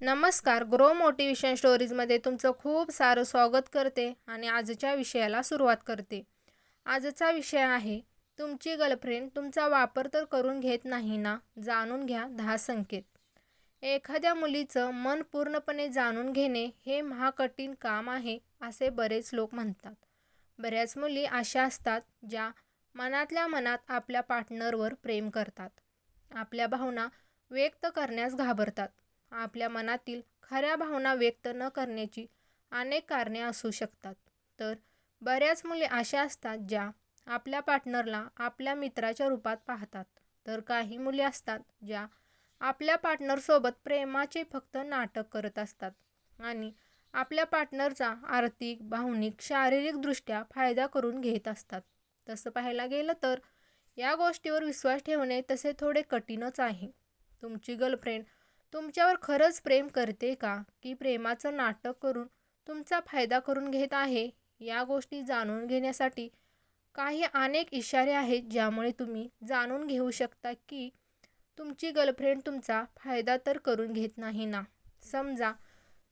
नमस्कार. Grow motivation स्टोरीजमध्ये तुमचं खूप सारं स्वागत करते आणि आजच्या विषयाला सुरुवात करते. आजचा विषय आहे, तुमची गर्लफ्रेंड तुमचा वापर तर करून घेत नाही ना? जाणून घ्या 10 संकेत. एखाद्या मुलीचं मन पूर्णपणे जाणून घेणे हे महाकठीण काम आहे, असे बरेच लोक म्हणतात. बऱ्याच मुली अशा असतात, ज्या मनातल्या मनात आपल्या पार्टनरवर प्रेम करतात. आपल्या भावना व्यक्त करण्यास घाबरतात. आपल्या मनातील खऱ्या भावना व्यक्त न करण्याची अनेक कारणे असू शकतात. तर बऱ्याच मुली अशा असतात, ज्या आपल्या पार्टनरला आपल्या मित्राच्या रूपात पाहतात. तर काही मुली असतात, ज्या आपल्या पार्टनरसोबत प्रेमाचे फक्त नाटक करत असतात आणि आपल्या पार्टनरचा आर्थिक, भावनिक, शारीरिकदृष्ट्या फायदा करून घेत असतात. तसं पाहायला गेलं तर या गोष्टीवर विश्वास ठेवणे तसे थोडे कठीणच आहे. तुमची गर्लफ्रेंड तुमच्यावर खरंच प्रेम करते का, की प्रेमाचं नाटक करून तुमचा फायदा करून घेत आहे? या गोष्टी जाणून घेण्यासाठी काही अनेक इशारे आहेत, ज्यामुळे तुम्ही जाणून घेऊ शकता की तुमची गर्लफ्रेंड तुमचा फायदा तर करून घेत नाही ना. समजा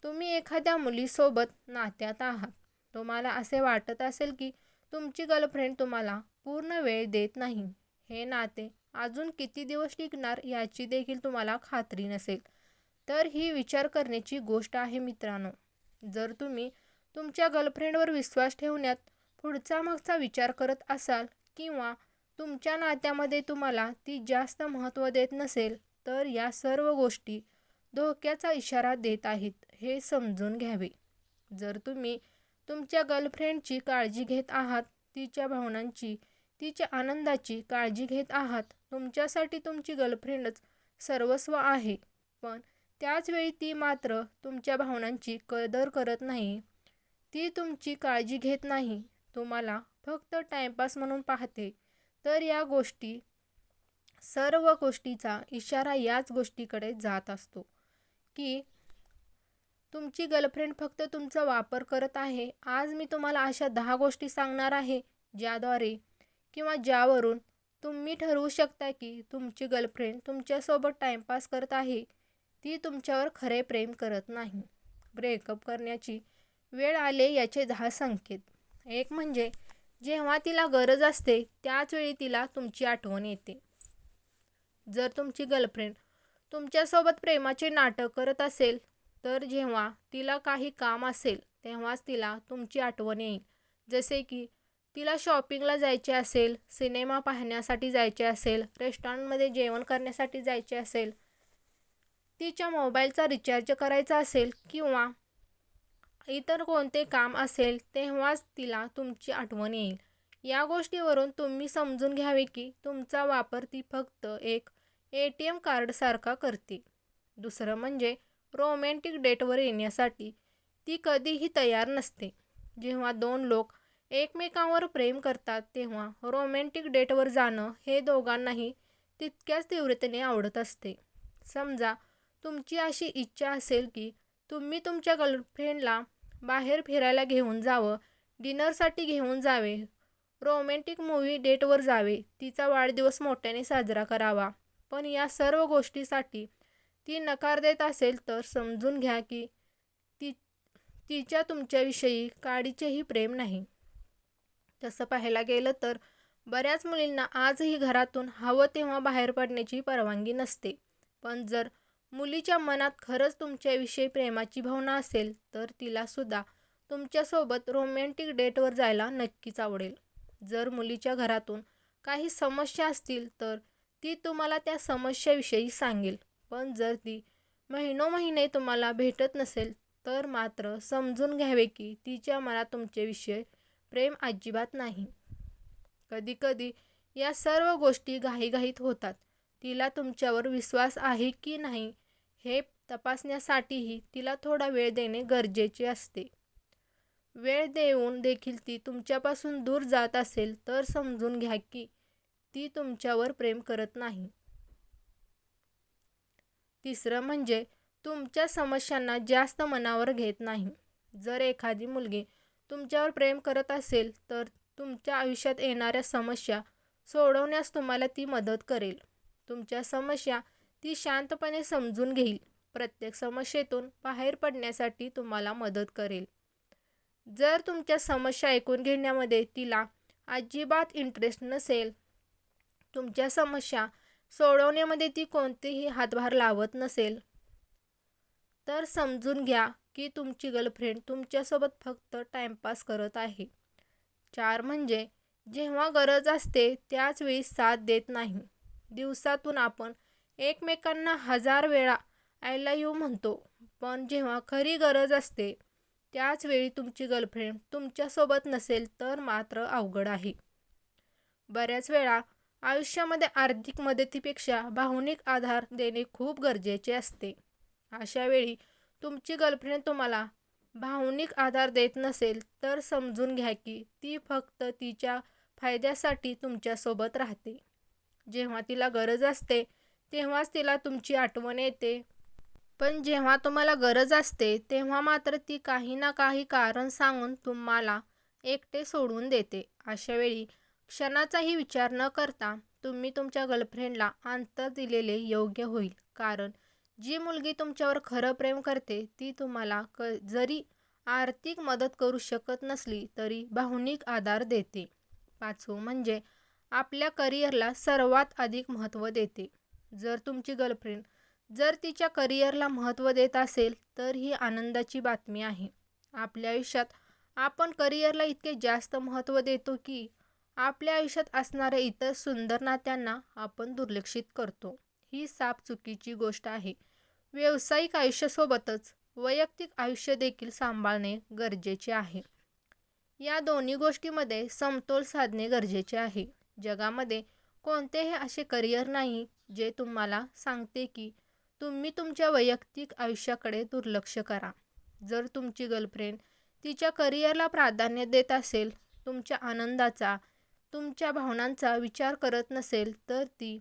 तुम्ही एखाद्या मुलीसोबत नात्यात आहात. तुम्हाला असे वाटत असेल की तुमची गर्लफ्रेंड तुम्हाला पूर्ण वेळ देत नाही. हे नाते अजून किती दिवस टिकणार याची देखील तुम्हाला खात्री नसेल. तर ही विचार करण्याची गोष्ट आहे मित्रांनो. जर तुम्ही तुमच्या गर्लफ्रेंडवर विश्वास ठेवण्यात पुढचा मागचा विचार करत असाल किंवा तुमच्या नात्यामध्ये तुम्हाला ती जास्त महत्त्व देत नसेल, तर या सर्व गोष्टी धोक्याचा इशारा देत आहेत, हे समजून घ्यावे. जर तुम्ही तुमच्या गर्लफ्रेंडची काळजी घेत आहात, तिच्या भावनांची, तिच्या आनंदाची काळजी घेत आहात, तुमच्यासाठी तुमची गर्लफ्रेंडच सर्वस्व आहे. पण त्याचवेळी ती मात्र तुमच्या भावनांची कदर करत नाही, ती तुमची काळजी घेत नाही, तुम्हाला फक्त टाइमपास म्हणून पाहते, तर या सर्व गोष्टीचा इशारा याच गोष्टीकडे जात असतो की तुमची गर्लफ्रेंड फक्त तुमचा वापर करत आहे. आज मी तुम्हाला अशा 10 गोष्टी सांगणार आहे, ज्याद्वारे किंवा ज्यावरून तुम्ही ठरवू शकता की तुमची गर्लफ्रेंड तुमच्यासोबत टाइमपास करत आहे, ती तुमच्यावर खरे प्रेम करत नाही. ब्रेकअप करण्याची वेळ आले याचे 10 संकेत. एक म्हणजे जेव्हा तिला गरज असते त्याच वेळी तिला तुमची आठवण येते. जर तुमची गर्लफ्रेंड तुमच्यासोबत प्रेमाचे नाटक करत असेल, तर जेव्हा तिला काही काम असेल तेव्हाच तिला तुमची आठवण येईल. जसे की तिला शॉपिंगला जायचे असेल, सिनेमा पाहण्यासाठी जायचे असेल, रेस्टॉरंटमध्ये जेवण करण्यासाठी जायचे असेल, तिच्या मोबाईलचा रिचार्ज करायचा असेल किंवा इतर कोणते काम असेल, तेव्हाच तिला तुमची आठवण येईल. या गोष्टीवरून तुम्ही समजून घ्यावे की तुमचा वापर ती फक्त एक ATM कार्डसारखा करते. दुसरं म्हणजे रोमॅन्टिक डेटवर येण्यासाठी ती कधीही तयार नसते. जेव्हा 2 लोक एकमेकांवर प्रेम करतात, तेव्हा रोमॅन्टिक डेटवर जाणं हे दोघांनाही तितक्याच तीव्रतेने आवडत असते. समजा तुमची अशी इच्छा असेल की तुम्ही तुमच्या गर्लफ्रेंडला बाहेर फिरायला घेऊन जावं, डिनरसाठी घेऊन जावे, रोमॅन्टिक मूव्ही डेटवर जावे, तिचा वाढदिवस मोठ्याने साजरा करावा. पण या सर्व गोष्टीसाठी ती नकार देत असेल, तर समजून घ्या की ती तिच्या तुमच्याविषयी काडीचेही प्रेम नाही. तसं पाहायला गेलं तर बऱ्याच मुलींना आजही घरातून हवं तेव्हा बाहेर पडण्याची परवानगी नसते. पण जर मुलीच्या मनात खरंच तुमच्याविषयी प्रेमाची भावना असेल, तर तिलासुद्धा तुमच्यासोबत रोमॅन्टिक डेटवर जायला नक्कीच आवडेल. जर मुलीच्या घरातून काही समस्या असतील, तर ती तुम्हाला त्या समस्याविषयी सांगेल. पण जर ती महिनोमहिने तुम्हाला भेटत नसेल, तर मात्र समजून घ्यावे की तिच्या मनात तुमच्याविषयी प्रेम अजिबात नाही. कधीकधी या सर्व गोष्टी घाईघाईत होतात. तिला तुमच्यावर विश्वास आहे की नाही हे तपासण्यासाठीही तिला थोडा वेळ देणे गरजेचे असते. वेळ देऊन देखील ती तुमच्यापासून दूर जात असेल, तर समजून घ्या की ती तुमच्यावर प्रेम करत नाही. तिसरं म्हणजे तुमच्या समस्यांना जास्त मनावर घेत नाही. जर एखादी मुलगी तुमच्यावर प्रेम करत असेल, तर तुमच्या आयुष्यात येणाऱ्या समस्या सोडवण्यास तुम्हाला ती मदत करेल. तुमच्या समस्या ती शांतपणे समजून घेईल. प्रत्येक समस्येतून बाहेर पडण्यासाठी तुम्हाला मदत करेल. जर तुमच्या समस्या ऐकून घेण्यामध्ये तिला अजिबात इंटरेस्ट नसेल, तुमच्या समस्या सोडवण्यामध्ये ती कोणतेही हातभार लावत नसेल, तर समजून घ्या की तुमची गर्लफ्रेंड तुमच्यासोबत फक्त टाइमपास करत आहे. 4 म्हणजे जेव्हा गरज असते त्याच वेळी साथ देत नाही. दिवसातून आपण एकमेकांना 1000 वेळा आय लव्ह यू म्हणतो, पण जेव्हा खरी गरज असते त्याच वेळी तुमची गर्लफ्रेंड तुमच्यासोबत नसेल तर मात्र अवघड आहे. बऱ्याच वेळा आयुष्यामध्ये आर्थिक मदतीपेक्षा भावनिक आधार देणे खूप गरजेचे असते. अशा वेळी तुमची गर्लफ्रेंड तुम्हाला भावनिक आधार देत नसेल तर समजून घ्या की ती फक्त तिच्या फायद्यासाठी तुमच्यासोबत राहते. जेव्हा तिला गरज असते तेव्हाच तिला तुमची आठवण येते, पण जेव्हा तुम्हाला गरज असते तेव्हा मात्र ती काही ना काही कारण सांगून तुम्हाला एकटे सोडून देते. अशा वेळी क्षणाचाही विचार न करता तुम्ही तुमच्या गर्लफ्रेंडला अंतर दिलेले योग्य होईल. कारण जी मुलगी तुमच्यावर खरं प्रेम करते ती तुम्हाला जरी आर्थिक मदत करू शकत नसली तरी भावनिक आधार देते. 5 म्हणजे आपल्या करिअरला सर्वात अधिक महत्त्व देते. जर तुमची गर्लफ्रेंड जर तिच्या करिअरला महत्त्व देत असेल तर ही आनंदाची बातमी आहे. आपल्या आयुष्यात आपण करिअरला इतके जास्त महत्त्व देतो की आपल्या आयुष्यात असणाऱ्या इतर सुंदर नात्यांना आपण दुर्लक्षित करतो. ही साफ चुकीची गोष्ट आहे. व्यावसायिक आयुष्यासोबतच वैयक्तिक आयुष्य देखील सांभाळणे गरजेचे आहे. या दोन्ही गोष्टींमध्ये समतोल साधणे गरजेचे आहे. जगामध्ये कोणतेही असे करिअर नाही जे तुम्हाला सांगते की तुम्ही तुमच्या वैयक्तिक आयुष्याकडे दुर्लक्ष करा. जर तुमची गर्लफ्रेंड तिच्या करिअरला प्राधान्य देत असेल, तुमच्या आनंदाचा, तुमच्या भावनांचा विचार करत नसेल तर ती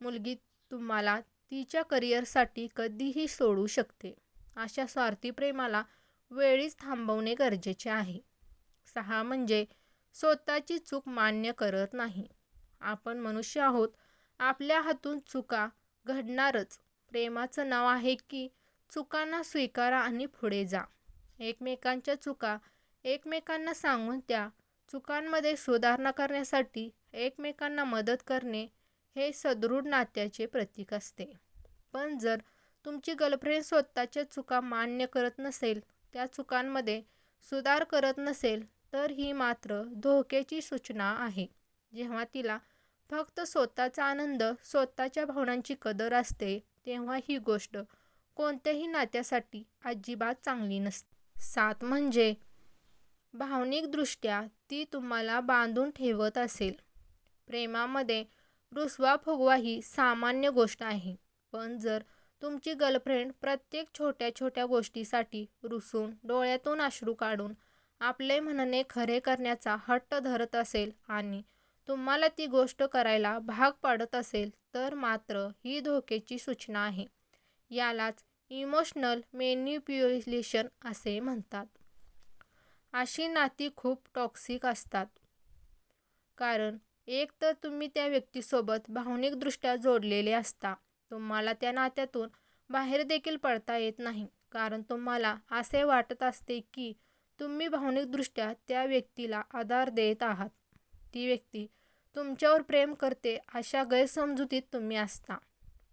मुलगी तुम्हाला तिच्या करिअरसाठी कधीही सोडू शकते. अशा स्वार्थी प्रेमाला वेळीच थांबवणे गरजेचे आहे. 6 म्हणजे स्वतःची चूक मान्य करत नाही. आपण मनुष्य आहोत, आपल्या हातून चुका घडणारच. प्रेमाचं नाव आहे की चुकांना स्वीकारा आणि पुढे जा. एकमेकांच्या चुका एकमेकांना सांगून त्या चुकांमध्ये सुधारणा करण्यासाठी एकमेकांना मदत करणे हे सदृढ नात्याचे प्रतीक असते. पण जर तुमची गर्लफ्रेंड स्वतःच्या चुका मान्य करत नसेल, त्या चुकांमध्ये सुधार करत नसेल तर ही मात्र धोक्याची सूचना आहे. जेव्हा तिला फक्त स्वतःचा आनंद, स्वतःच्या भावनांची कदर असते तेव्हा ही गोष्ट कोणत्याही नात्यासाठी अजिबात चांगली नसते. 7 म्हणजे भावनिकदृष्ट्या ती तुम्हाला बांधून ठेवत असेल. प्रेमामध्ये रुसवा-फुगवा ही सामान्य गोष्ट आहे, पण जर तुमची गर्लफ्रेंड प्रत्येक छोट्या छोट्या गोष्टीसाठी रुसून डोळ्यातून अश्रू काढून आपले म्हणणे खरे करण्याचा हट्ट धरत असेल आणि तुम्हाला ती गोष्ट करायला भाग पाडत असेल तर मात्र ही धोक्याची सूचना आहे. यालाच इमोशनल मॅनिप्युलेशन असे म्हणतात. अशी नाती खूप टॉक्सिक असतात, कारण एक तर तुम्ही त्या व्यक्तीसोबत भावनिकदृष्ट्या जोडलेले असता. तुम्हाला त्या नात्यातून बाहेर देखील पडता येत नाही, कारण तुम्हाला असे वाटत असते की तुम्ही भावनिकदृष्ट्या त्या व्यक्तीला आधार देत आहात. ती व्यक्ती तुमच्यावर प्रेम करते अशा गैरसमजुतीत तुम्ही असता.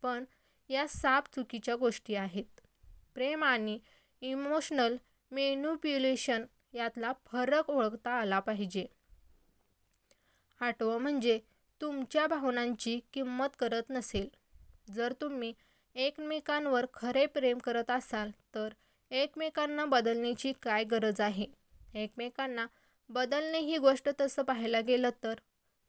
पण या साप चुकीच्या गोष्टी आहेत. प्रेम आणि इमोशनल मॅनिप्युलेशन यातला फरक ओळखता आला पाहिजे. 8 म्हणजे तुमच्या भावनांची किंमत करत नसेल. जर तुम्ही एकमेकांवर खरे प्रेम करत असाल तर एकमेकांना बदलण्याची काय गरज आहे. एकमेकांना बदलणे ही गोष्ट तसं पाहायला गेलं तर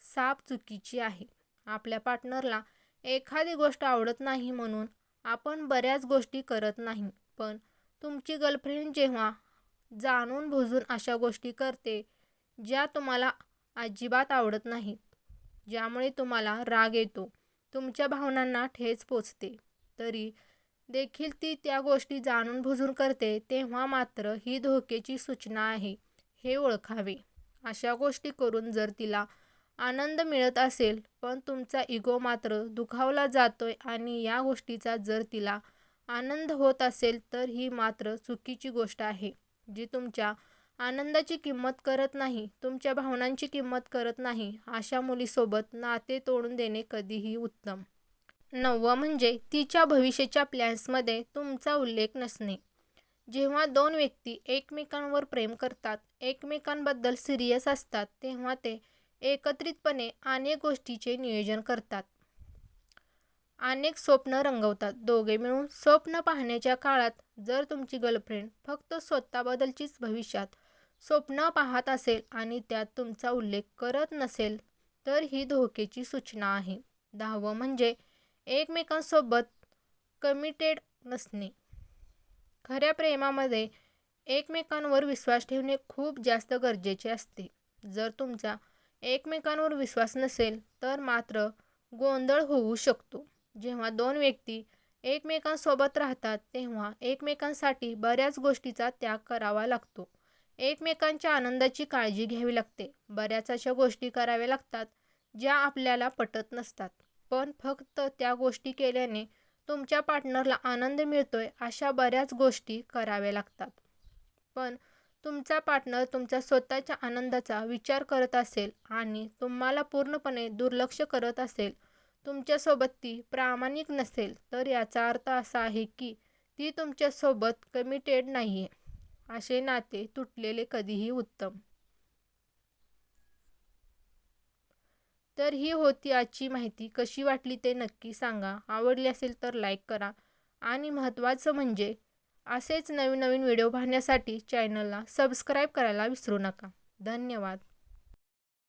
साप चुकीची आहे. आपल्या पार्टनरला एखादी गोष्ट आवडत नाही म्हणून आपण बऱ्याच गोष्टी करत नाही, पण तुमची गर्लफ्रेंड जेव्हा जाणून बुजून अशा गोष्टी करते ज्या तुम्हाला अजिबात आवडत नाहीत, ज्यामुळे तुम्हाला राग येतो, तुमच्या भावनांना ठेच पोचते, तरी देखील ती त्या गोष्टी जाणून बुजून करते तेव्हा मात्र ही धोक्याची सूचना आहे, हे ओळखावे. अशा गोष्टी करून जर तिला आनंद मिळत असेल पण तुमचा इगो मात्र दुखावला जातोय आणि या गोष्टीचा जर तिला आनंद होत असेल तर ही मात्र चुकीची गोष्ट आहे. जी तुमच्या आनंदाची किंमत करत नाही, तुमच्या भावनांची किंमत करत नाही, अशा मुलीसोबत नाते तोडून देणे कधीही उत्तम. 9 म्हणजे तिच्या भविष्याच्या प्लॅन्समध्ये तुमचा उल्लेख नसणे. जेव्हा दोन व्यक्ती एकमेकांवर प्रेम करतात, एकमेकांबद्दल सिरियस असतात, तेव्हा ते एकत्रितपणे अनेक गोष्टींचे नियोजन करतात. अनेक स्वप्न रंगवतात. दोघे मिळून स्वप्न पाहण्याच्या काळात जर तुमची गर्लफ्रेंड फक्त स्वतःबद्दलचीच भविष्यात स्वप्न पाहत असेल आणि त्यात तुमचा उल्लेख करत नसेल, तर ही धोक्याची सूचना आहे. 10 म्हणजे एकमेकांसोबत कमिटेड नसणे. खऱ्या प्रेमामध्ये एकमेकांवर विश्वास ठेवणे खूप जास्त गरजेचे असते. जर तुमचा एकमेकांवर विश्वास नसेल तर मात्र गोंधळ होऊ शकतो. जेव्हा दोन व्यक्ती एकमेकांसोबत राहतात तेव्हा एकमेकांसाठी बऱ्याच गोष्टींचा त्याग करावा लागतो. एकमेकांच्या आनंदाची काळजी घ्यावी लागते. बऱ्याच अशा गोष्टी कराव्या लागतात ज्या आपल्याला पटत नसतात. पण फक्त त्या गोष्टी केल्याने तुमच्या पार्टनरला आनंद मिळतोय अशा बऱ्याच गोष्टी कराव्या लागतात. पण तुमचा पार्टनर तुमच्या स्वतःच्या आनंदाचा विचार करत असेल आणि तुम्हाला पूर्णपणे दुर्लक्ष करत असेल, तुमच्यासोबत ती प्रामाणिक नसेल, तर याचा अर्थ असा आहे की ती तुमच्यासोबत कमिटेड नाहीये. असे नाते तुटलेले कधीही उत्तम. तर ही होती आजची माहिती. कशी वाटली ते नक्की सांगा. आवडली असेल तर लाईक करा आणि महत्त्वाचं म्हणजे असेच नवीन नवीन व्हिडिओ पाहण्यासाठी चॅनलला सबस्क्राईब करायला विसरू नका. धन्यवाद.